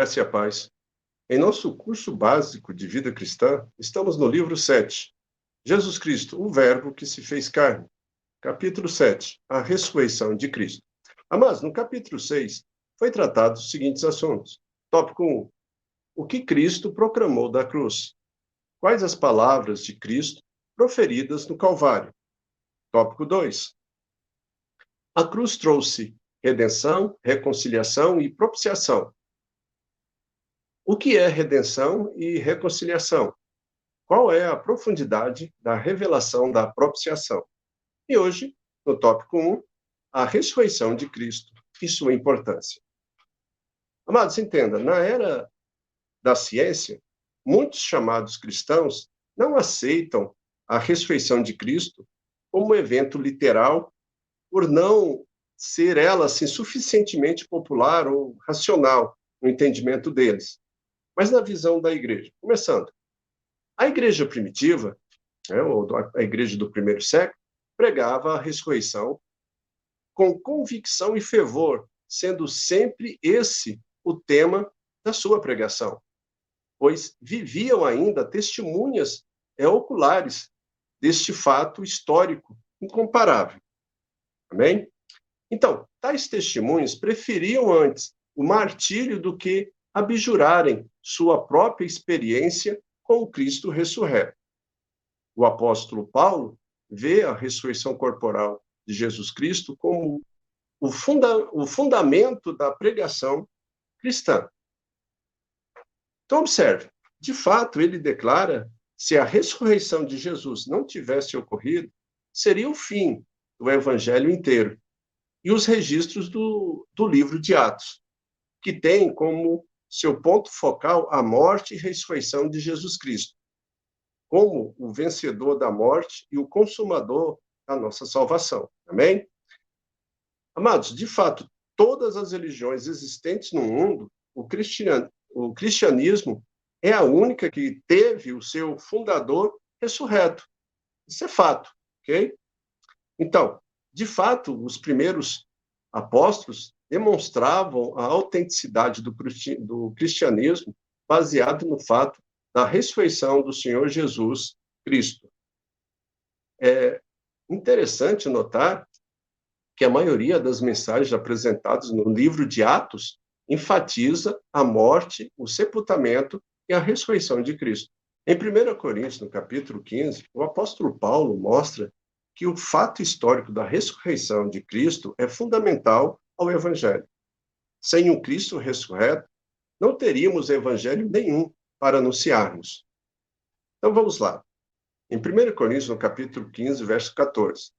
graça e a paz. Em nosso curso básico de vida cristã, estamos no livro 7, Jesus Cristo, o Verbo que se fez carne. Capítulo 7, a ressurreição de Cristo. Mas no capítulo 6, foi tratado os seguintes assuntos. Tópico 1, o que Cristo proclamou da cruz? Quais as palavras de Cristo proferidas no Calvário? Tópico 2, a cruz trouxe redenção, reconciliação e propiciação. O que é redenção e reconciliação? Qual é a profundidade da revelação da propiciação? E hoje, no tópico 1, a ressurreição de Cristo e sua importância. Amados, entenda, na era da ciência, muitos chamados cristãos não aceitam a ressurreição de Cristo como um evento literal, por não ser ela assim, suficientemente popular ou racional no entendimento deles. Mas na visão da igreja, começando, a igreja primitiva, ou a igreja do primeiro século, pregava a ressurreição com convicção e fervor, sendo sempre esse o tema da sua pregação, pois viviam ainda testemunhas oculares deste fato histórico incomparável. Amém? Então, tais testemunhos preferiam antes o martírio do que abjurarem sua própria experiência com o Cristo ressurreto. O apóstolo Paulo vê a ressurreição corporal de Jesus Cristo como o fundamento da pregação cristã. Então, observe, de fato, ele declara se a ressurreição de Jesus não tivesse ocorrido, seria o fim do evangelho inteiro. E os registros do livro de Atos, que tem como seu ponto focal a morte e ressurreição de Jesus Cristo, como o vencedor da morte e o consumador da nossa salvação. Amém? Amados, de fato, todas as religiões existentes no mundo, o cristianismo é a única que teve o seu fundador ressurreto. Isso é fato, ok? Então, de fato, os primeiros apóstolos demonstravam a autenticidade do cristianismo baseado no fato da ressurreição do Senhor Jesus Cristo. É interessante notar que a maioria das mensagens apresentadas no livro de Atos enfatiza a morte, o sepultamento e a ressurreição de Cristo. Em 1 Coríntios, no capítulo 15, o apóstolo Paulo mostra que o fato histórico da ressurreição de Cristo é fundamental ao Evangelho. Sem um Cristo ressurreto, não teríamos evangelho nenhum para anunciarmos. Então vamos lá. Em 1 Coríntios, no capítulo 15, verso 14.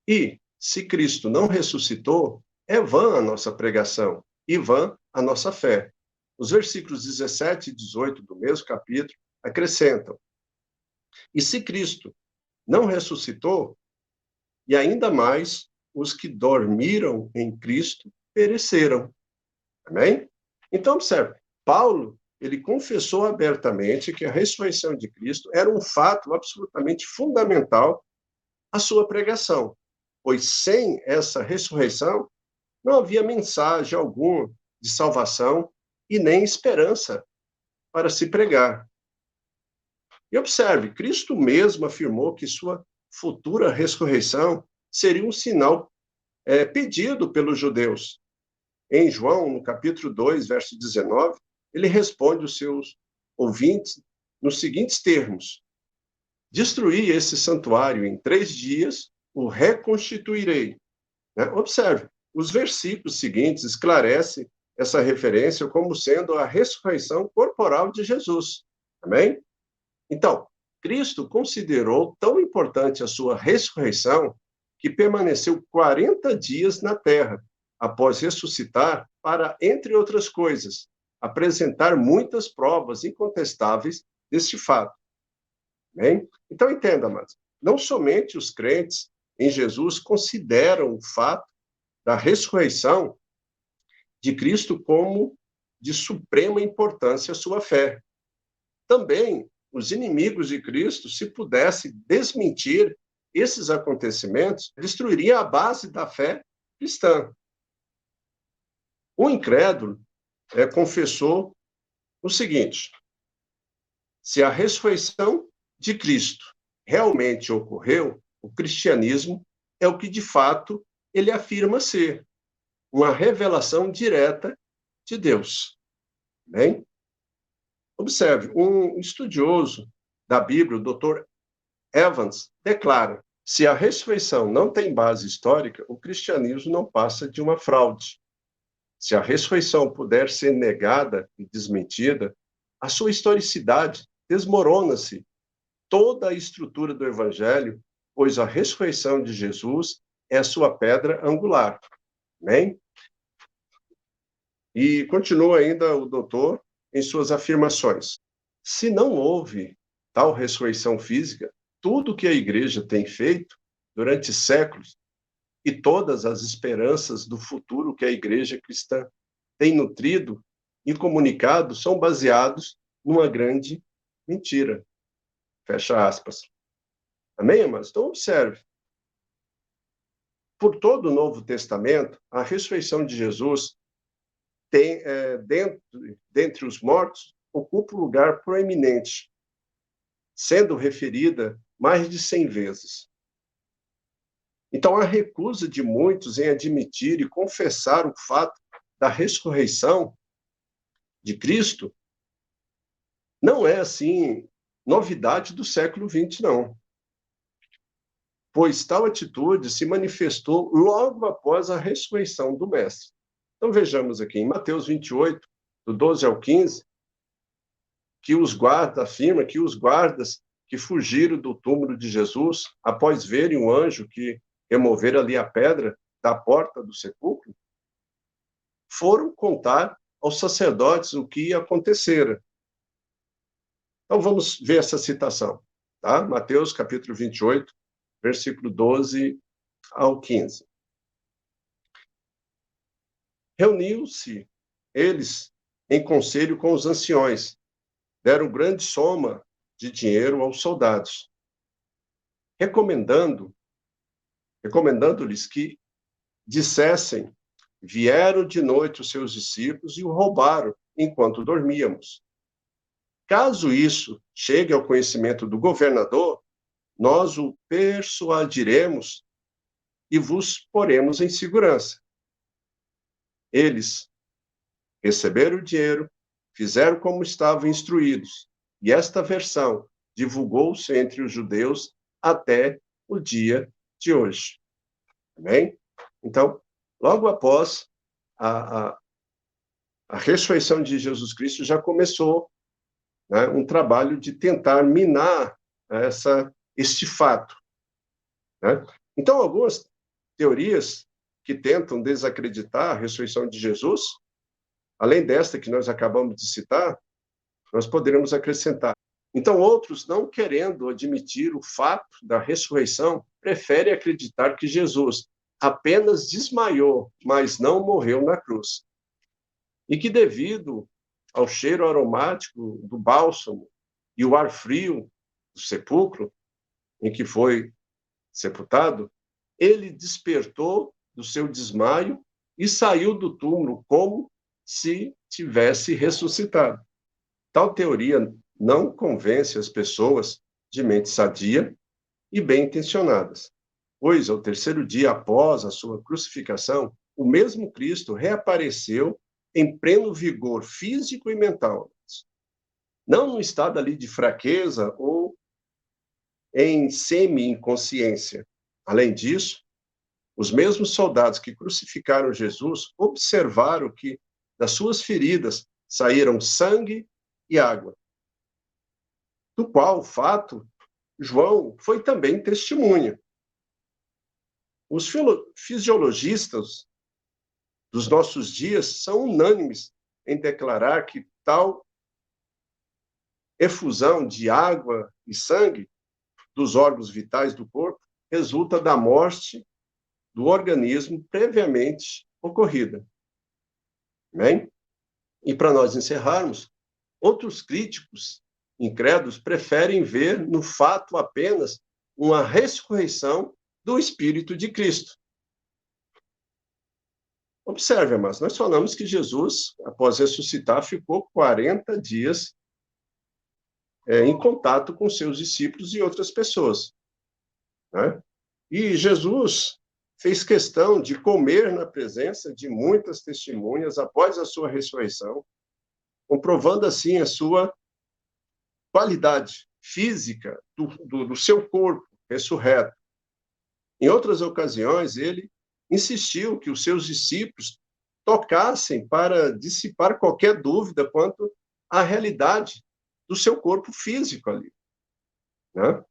E, se Cristo não ressuscitou, é vã a nossa pregação e vã a nossa fé. Os versículos 17 e 18 do mesmo capítulo acrescentam. E se Cristo não ressuscitou, e ainda mais os que dormiram em Cristo pereceram. Amém? Então, observe, Paulo, ele confessou abertamente que a ressurreição de Cristo era um fato absolutamente fundamental à sua pregação, pois sem essa ressurreição não havia mensagem alguma de salvação e nem esperança para se pregar. E observe, Cristo mesmo afirmou que sua futura ressurreição seria um sinal pedido pelos judeus. Em João, no capítulo 2, verso 19, ele responde aos seus ouvintes nos seguintes termos: destruí esse santuário em 3 dias, o reconstituirei. Observe, os versículos seguintes esclarecem essa referência como sendo a ressurreição corporal de Jesus. Amém? Então, Cristo considerou tão importante a sua ressurreição que permaneceu 40 dias na terra, após ressuscitar, para, entre outras coisas, apresentar muitas provas incontestáveis deste fato. Bem? Então, entenda, amados, não somente os crentes em Jesus consideram o fato da ressurreição de Cristo como de suprema importância à sua fé. Também os inimigos de Cristo, se pudessem desmentir esses acontecimentos, destruiriam a base da fé cristã. O incrédulo confessou o seguinte: se a ressurreição de Cristo realmente ocorreu, o cristianismo é o que de fato ele afirma ser uma revelação direta de Deus. Bem? Observe, um estudioso da Bíblia, o Dr. Evans, declara: se a ressurreição não tem base histórica, o cristianismo não passa de uma fraude. Se a ressurreição puder ser negada e desmentida, a sua historicidade desmorona-se toda a estrutura do evangelho, pois a ressurreição de Jesus é a sua pedra angular. Amém? E continua ainda o doutor em suas afirmações. Se não houve tal ressurreição física, tudo que a igreja tem feito durante séculos e todas as esperanças do futuro que a igreja cristã tem nutrido e comunicado são baseados numa grande mentira. Fecha aspas. Amém, amados? Então, observe. Por todo o Novo Testamento, a ressurreição de Jesus tem, dentre os mortos, ocupa um lugar proeminente, sendo referida mais de 100 vezes. Então, a recusa de muitos em admitir e confessar o fato da ressurreição de Cristo não é, assim, novidade do século XX, não. Pois tal atitude se manifestou logo após a ressurreição do Mestre. Então, vejamos aqui, em Mateus 28, do 12 ao 15, que os guardas, afirma que os guardas que fugiram do túmulo de Jesus, após verem o anjo que remover ali a pedra da porta do sepulcro, foram contar aos sacerdotes o que acontecera. Então vamos ver essa citação, tá? Mateus capítulo 28, versículo 12 ao 15. Reuniu-se eles em conselho com os anciões, deram grande soma de dinheiro aos soldados, recomendando-lhes que dissessem: vieram de noite os seus discípulos e o roubaram enquanto dormíamos. Caso isso chegue ao conhecimento do governador, nós o persuadiremos e vos poremos em segurança. Eles receberam o dinheiro, fizeram como estavam instruídos, e esta versão divulgou-se entre os judeus até o dia de hoje. Amém? Então, logo após a ressurreição de Jesus Cristo, já começou, né, um trabalho de tentar minar este fato. Né? Então, algumas teorias que tentam desacreditar a ressurreição de Jesus, além desta que nós acabamos de citar, nós poderemos acrescentar. Então, outros, não querendo admitir o fato da ressurreição, preferem acreditar que Jesus apenas desmaiou, mas não morreu na cruz. E que, devido ao cheiro aromático do bálsamo e o ar frio do sepulcro em que foi sepultado, ele despertou do seu desmaio e saiu do túmulo como se tivesse ressuscitado. Tal teoria não convence as pessoas de mente sadia e bem-intencionadas, pois, ao terceiro dia após a sua crucificação, o mesmo Cristo reapareceu em pleno vigor físico e mental, não no estado ali de fraqueza ou em semi-inconsciência. Além disso, os mesmos soldados que crucificaram Jesus observaram que das suas feridas saíram sangue e água, do qual fato João foi também testemunha. Os fisiologistas dos nossos dias são unânimes em declarar que tal efusão de água e sangue dos órgãos vitais do corpo resulta da morte do organismo previamente ocorrida. Bem? E para nós encerrarmos, outros críticos incrédulos preferem ver no fato apenas uma ressurreição do Espírito de Cristo. Observe, mas nós falamos que Jesus, após ressuscitar, ficou 40 dias em contato com seus discípulos e outras pessoas, né? E Jesus fez questão de comer na presença de muitas testemunhas após a sua ressurreição, comprovando assim a sua qualidade física do seu corpo ressurreto. Em outras ocasiões, ele insistiu que os seus discípulos tocassem para dissipar qualquer dúvida quanto à realidade do seu corpo físico ali, né?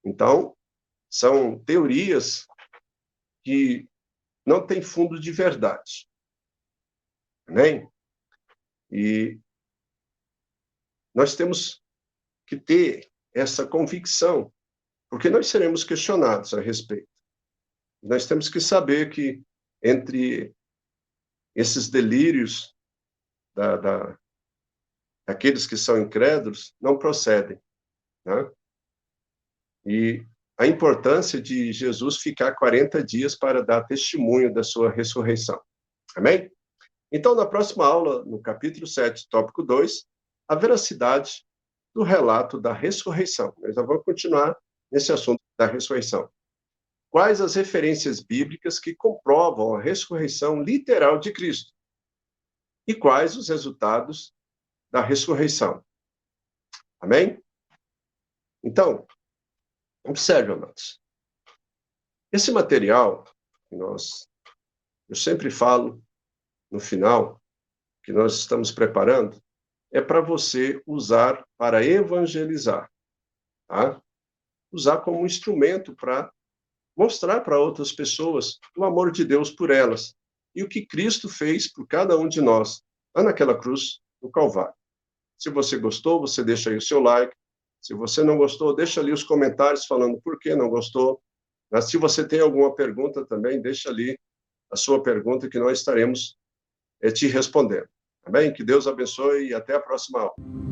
Então, são teorias que não têm fundo de verdade, né? E nós temos que ter essa convicção, porque nós seremos questionados a respeito. Nós temos que saber que entre esses delírios daqueles que são incrédulos não procedem, né? E a importância de Jesus ficar 40 dias para dar testemunho da sua ressurreição. Amém? Então, na próxima aula, no capítulo 7, tópico 2, a veracidade do relato da ressurreição. Nós já vamos continuar nesse assunto da ressurreição. Quais as referências bíblicas que comprovam a ressurreição literal de Cristo? E quais os resultados da ressurreição? Amém? Então, observe, amados. Esse material que eu sempre falo no final, que nós estamos preparando, é para você usar para evangelizar, tá? Usar como um instrumento para mostrar para outras pessoas o amor de Deus por elas e o que Cristo fez por cada um de nós lá naquela cruz do Calvário. Se você gostou, você deixa aí o seu like. Se você não gostou, deixa ali os comentários falando por que não gostou. Mas se você tem alguma pergunta também, deixa ali a sua pergunta que nós estaremos te respondendo. Tá bem? Que Deus abençoe e até a próxima aula.